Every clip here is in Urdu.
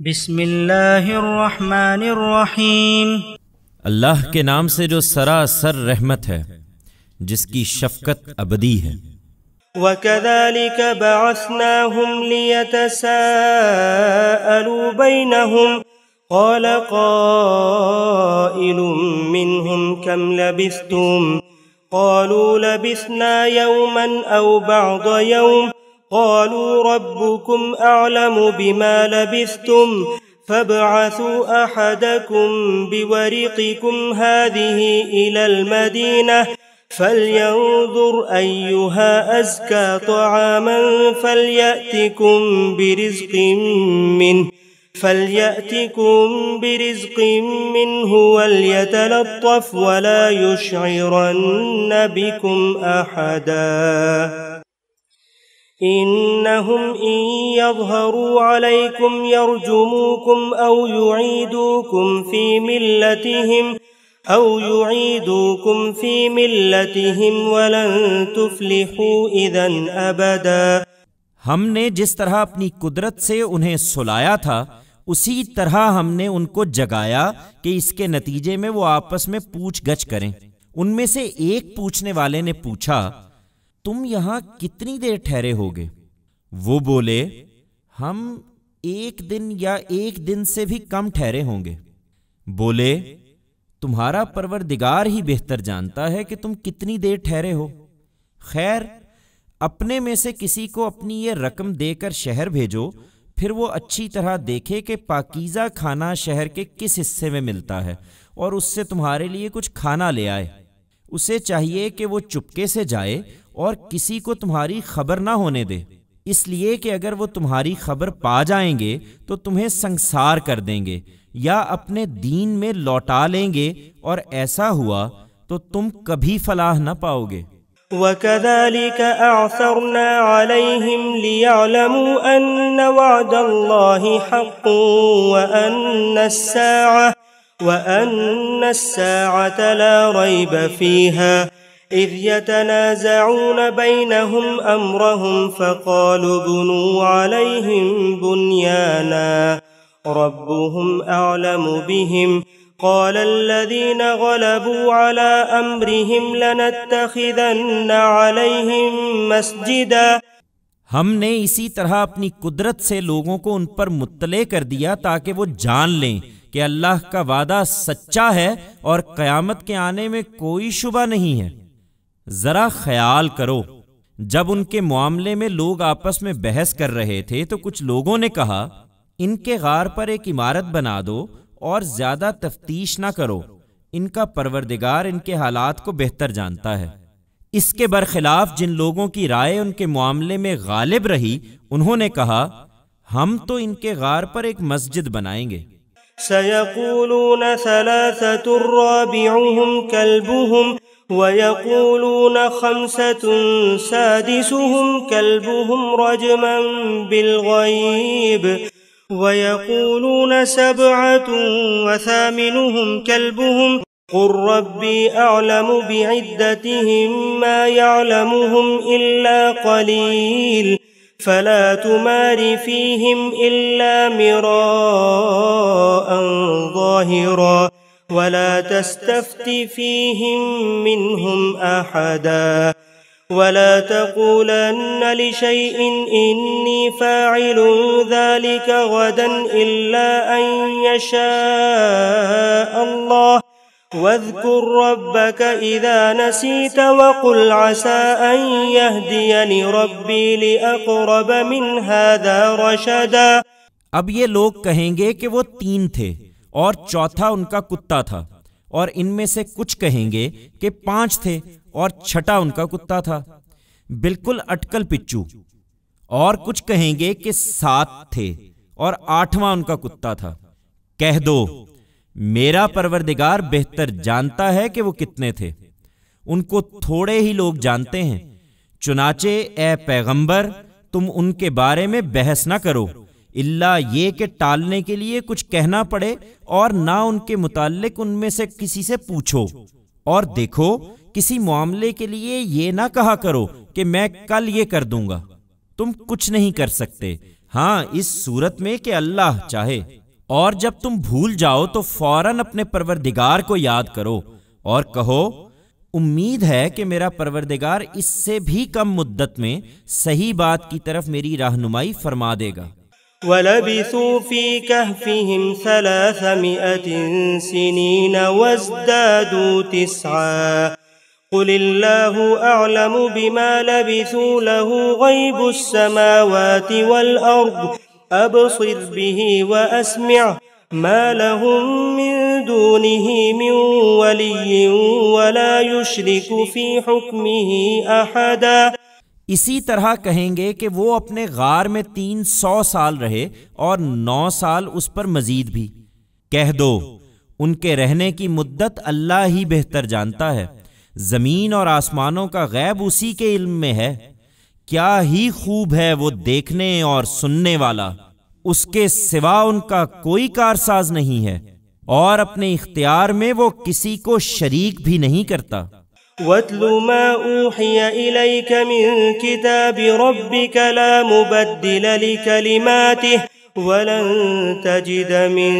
بسم اللہ الرحمن الرحیم۔ اللہ کے نام سے جو سراسر رحمت ہے، جس کی شفقت ابدی ہے۔ وَكَذَلِكَ بَعَثْنَاهُمْ لِيَتَسَاءَلُوا بَيْنَهُمْ قَالَ قَائِلٌ مِّنْهُمْ كَمْ لَبِثْتُمْ قَالُوا لَبِثْنَا يَوْمًا أَوْ بَعْضَ يَوْمٍ قالوا ربكم أعلم بما لبثتم فابعثوا أحدكم بورقكم هذه إلى المدينة فلينظر أيها أزكى طعاما فليأتكم برزق منه وليتلطف ولا يشعرن بكم أحدا إنهم إن يظهروا عليكم يرجموكم أو يعيدوكم في ملتهم ولن تفلحوا إذا أبدا۔ ہم نے جس طرح اپنی قدرت سے انہیں سلایا تھا، اسی طرح ہم نے ان کو جگایا کہ اس کے نتیجے میں وہ آپس میں پوچھ گچھ کریں۔ ان میں سے ایک پوچھنے والے نے پوچھا، تم یہاں کتنی دیر ٹھہرے ہوگے؟ وہ بولے، ہم 1 دن یا 1 دن سے بھی کم ٹھہرے ہوں گے۔ بولے، تمہارا پروردگار ہی بہتر جانتا ہے کہ تم کتنی دیر ٹھہرے ہو۔ خیر، اپنے میں سے کسی کو اپنی یہ رقم دے کر شہر بھیجو، پھر وہ اچھی طرح دیکھے کہ پاکیزہ کھانا شہر کے کس حصے میں ملتا ہے اور اس سے تمہارے لیے کچھ کھانا لے آئے۔ اسے چاہیے کہ وہ چپکے سے جائے اور کسی کو تمہاری خبر نہ ہونے دے، اس لیے کہ اگر وہ تمہاری خبر پا جائیں گے تو تمہیں سنگسار کر دیں گے یا اپنے دین میں لوٹا لیں گے، اور ایسا ہوا تو تم کبھی فلاح نہ پاؤ گے۔ وَكَذَلِكَ أَعْثَرْنَا عَلَيْهِمْ لِيَعْلَمُوا أَنَّ وَعْدَ اللَّهِ حَقٌّ وَأَنَّ السَّاعَةَ لَا رَيْبَ فِيهَا إِذْ يَتَنَازَعُونَ بَيْنَهُمْ أَمْرَهُمْ فَقَالُوا ابْنُوا عَلَيْهِمْ بُنْيَانًا رَبُّهُمْ أَعْلَمُ بِهِمْ قَالَ الَّذِينَ غَلَبُوا عَلَى أَمْرِهِمْ لَنَتَّخِذَنَّ عَلَيْهِمْ مَسْجِدًا۔ ہم نے اسی طرح اپنی قدرت سے لوگوں کو ان پر مطلع کر دیا تاکہ وہ جان لیں کہ اللہ کا وعدہ سچا ہے اور قیامت کے آنے میں کوئی شبہ نہیں ہے۔ ذرا خیال کرو، جب ان کے معاملے میں لوگ آپس میں بحث کر رہے تھے تو کچھ لوگوں نے کہا، ان کے غار پر ایک عمارت بنا دو اور زیادہ تفتیش نہ کرو، ان کا پروردگار ان کے حالات کو بہتر جانتا ہے۔ اس کے برخلاف جن لوگوں کی رائے ان کے معاملے میں غالب رہی، انہوں نے کہا، ہم تو ان کے غار پر ایک مسجد بنائیں گے۔ سَيَقُولُونَ ثَلَاثَةٌ رَابِعُهُمْ كَلْبُهُمْ وَيَقُولُونَ 5 سَادِسُهُمْ كَلْبُهُمْ رَجْمًا بِالْغَيْبِ وَيَقُولُونَ 7 وَثَامِنُهُمْ كَلْبُهُمْ قُل رَّبِّي أَعْلَمُ بِعِدَّتِهِم مَّا يَعْلَمُهُمْ إِلَّا قَلِيلٌ فَلَا تُمَارِ فِيهِمْ إِلَّا مِرَاءً ظَاهِرًا وَلَا تَسْتَفْتِ فِيهِم مِّنْهُمْ أَحَدًا وَلَا تَقُولَنَّ لِشَيْءٍ إِنِّي فَاعِلٌ ذَلِكَ غَدًا إِلَّا أَن يَشَاءَ اللَّهُ وَاذْكُر رَّبَّكَ إِذَا نَسِيتَ وَقُلْ عَسَىٰ أَن يَهْدِيَنِ رَبِّي لِأَقْرَبَ مِنْ هَٰذَا رَشَدًا۔ اب یہ لوگ کہیں گے کہ وہ 3 تھے اور چوتھا ان کا کتا تھا، اور ان میں سے کچھ کہیں گے کہ 5 تھے اور چھٹا ان کا کتا تھا، بالکل اٹکل پچو، اور کچھ کہیں گے کہ 7 تھے اور 8واں ان کا کتا تھا۔ کہہ دو، میرا پروردگار بہتر جانتا ہے کہ وہ کتنے تھے، ان کو تھوڑے ہی لوگ جانتے ہیں۔ چنانچہ اے پیغمبر، تم ان کے بارے میں بحث نہ کرو، الا یہ کہ ٹالنے کے لیے کچھ کہنا پڑے، اور نہ ان کے متعلق ان میں سے کسی سے پوچھو، اور دیکھو کسی معاملے کے لیے یہ نہ کہا کرو کہ میں کل یہ کر دوں گا، تم کچھ نہیں کر سکتے ہاں اس صورت میں کہ اللہ چاہے، اور جب تم بھول جاؤ تو فوراً اپنے پروردگار کو یاد کرو اور کہو امید ہے کہ میرا پروردگار اس سے بھی کم مدت میں صحیح بات کی طرف میری رہنمائی فرما دے گا۔ وَلَبِثُوا فِي كَهْفِهِمْ 300 سِنِينَ وَازْدَادُوا 9 قُلِ اللَّهُ أَعْلَمُ بِمَا لَبِثُوا لَهُ غَيْبُ السَّمَاوَاتِ وَالْأَرْضِ أَبْصِرْ بِهِ وَأَسْمِعْ مَا لَهُم مِّن دُونِهِ مِن وَلِيٍّ وَلَا يُشْرِكُ فِي حُكْمِهِ أَحَدًا۔ اسی طرح کہیں گے کہ وہ اپنے غار میں 300 سال رہے اور 9 سال اس پر مزید بھی۔ کہہ دو ان کے رہنے کی مدت اللہ ہی بہتر جانتا ہے، زمین اور آسمانوں کا غیب اسی کے علم میں ہے۔ کیا ہی خوب ہے وہ دیکھنے اور سننے والا، اس کے سوا ان کا کوئی کارساز نہیں ہے، اور اپنے اختیار میں وہ کسی کو شریک بھی نہیں کرتا۔ وَاتْلُ مَا أُوحِيَ إِلَيْكَ مِن كِتَابِ رَبِّكَ لَا مُبَدِّلَ لِكَلِمَاتِهِ وَلَن تَجِدَ مِن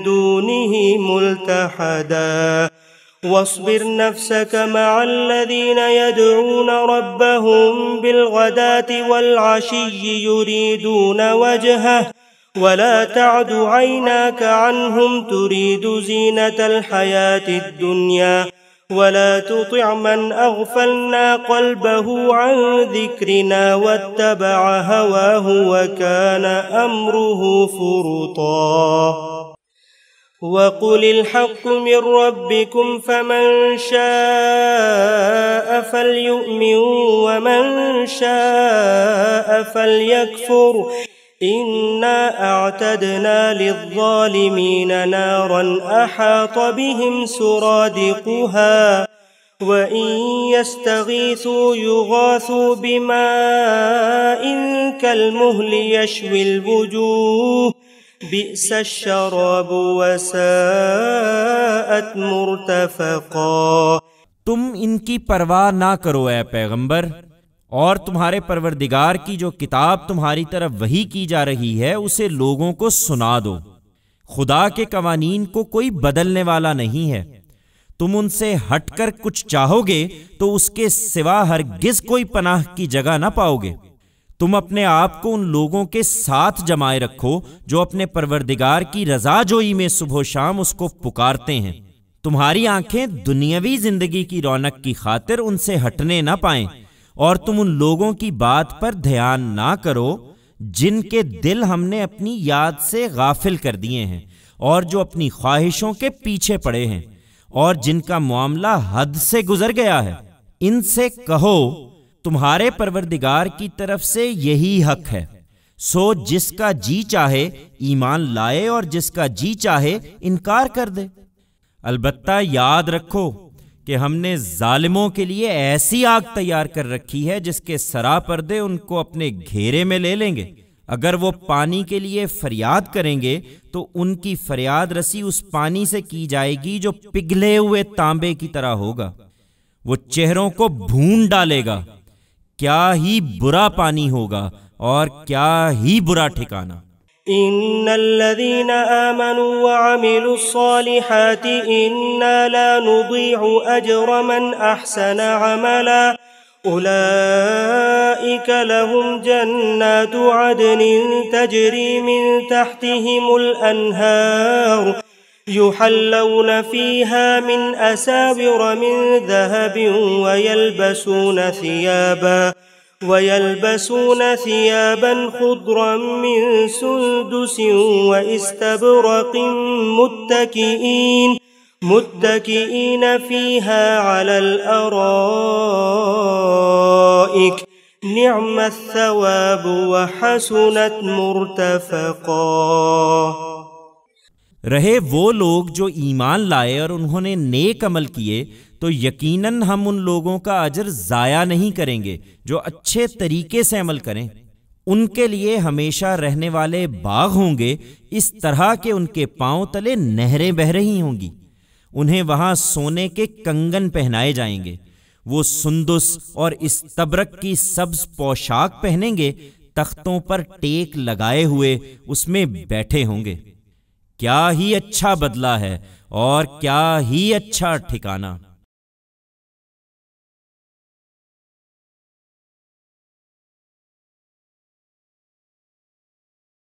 دُونِهِ مُلْتَحَدًا وَاصْبِرْ نَفْسَكَ مَعَ الَّذِينَ يَدْعُونَ رَبَّهُم بِالْغَدَاةِ وَالْعَشِيِّ يُرِيدُونَ وَجْهَهُ وَلَا تَعْدُ عَيْنَاكَ عَنْهُمْ تُرِيدُ زِينَةَ الْحَيَاةِ الدُّنْيَا وَلَا تُطِعْ مَنْ أَغْفَلْنَا قَلْبَهُ عَنْ ذِكْرِنَا وَاتَّبَعَ هَوَاهُ وَكَانَ أَمْرُهُ فُرُطًا وَقُلِ الْحَقُّ مِنْ رَبِّكُمْ فَمَنْ شَاءَ فَلْيُؤْمِنْ وَمَنْ شَاءَ فَلْيَكْفُرْ إِنَّا أَعْتَدْنَا لِلظَّالِمِينَ نَارًا أَحَاطَ بِهِمْ سُرَادِقُهَا وَإِنْ يَسْتَغِيثُوا يُغَاثُوا بِمَاءٍ كَالْمُهْلِ يَشْوِي الْوُجُوهَ بِئْسَ الشَّرَابُ وَسَاءَتْ مُرْتَفَقًا۔ تم ان کی پرواہ نہ کرو اے پیغمبر، اور تمہارے پروردگار کی جو کتاب تمہاری طرف وحی کی جا رہی ہے اسے لوگوں کو سنا دو۔ خدا کے قوانین کو کوئی بدلنے والا نہیں ہے، تم ان سے ہٹ کر کچھ چاہو گے تو اس کے سوا ہرگز کوئی پناہ کی جگہ نہ پاؤ گے۔ تم اپنے آپ کو ان لوگوں کے ساتھ جمائے رکھو جو اپنے پروردگار کی رضا جوئی میں صبح و شام اس کو پکارتے ہیں۔ تمہاری آنکھیں دنیاوی زندگی کی رونق کی خاطر ان سے ہٹنے نہ پائیں، اور تم ان لوگوں کی بات پر دھیان نہ کرو جن کے دل ہم نے اپنی یاد سے غافل کر دیے ہیں اور جو اپنی خواہشوں کے پیچھے پڑے ہیں اور جن کا معاملہ حد سے گزر گیا ہے۔ ان سے کہو تمہارے پروردگار کی طرف سے یہی حق ہے، سو جس کا جی چاہے ایمان لائے اور جس کا جی چاہے انکار کر دے۔ البتہ یاد رکھو کہ ہم نے ظالموں کے لیے ایسی آگ تیار کر رکھی ہے جس کے سراپردے ان کو اپنے گھیرے میں لے لیں گے۔ اگر وہ پانی کے لیے فریاد کریں گے تو ان کی فریاد رسی اس پانی سے کی جائے گی جو پگھلے ہوئے تانبے کی طرح ہوگا، وہ چہروں کو بھون ڈالے گا۔ کیا ہی برا پانی ہوگا اور کیا ہی برا ٹھکانہ۔ إن الذين آمنوا وعملوا الصالحات إنا لا نضيع أجر من أحسن عملا أولئك لهم جنات عدن تجري من تحتهم الأنهار يحلون فيها من أساور من ذهب ويلبسون ثيابا خضرا من سندس واستبرق متكئين فيها على الأرائك نعم الثواب وحسنت مرتفقا۔ رہے وہ لوگ جو ایمان لائے اور انہوں نے نیک عمل کیے تو یقیناً ہم ان لوگوں کا اجر ضائع نہیں کریں گے جو اچھے طریقے سے عمل کریں۔ ان کے لیے ہمیشہ رہنے والے باغ ہوں گے اس طرح کہ ان کے پاؤں تلے نہریں بہہ رہی ہوں گی۔ انہیں وہاں سونے کے کنگن پہنائے جائیں گے، وہ سندس اور استبرق کی سبز پوشاک پہنیں گے تختوں پر ٹیک لگائے ہوئے اس میں بیٹھے ہوں گے۔ کیا ہی اچھا بدلہ ہے اور کیا ہی اچھا ٹھکانہ۔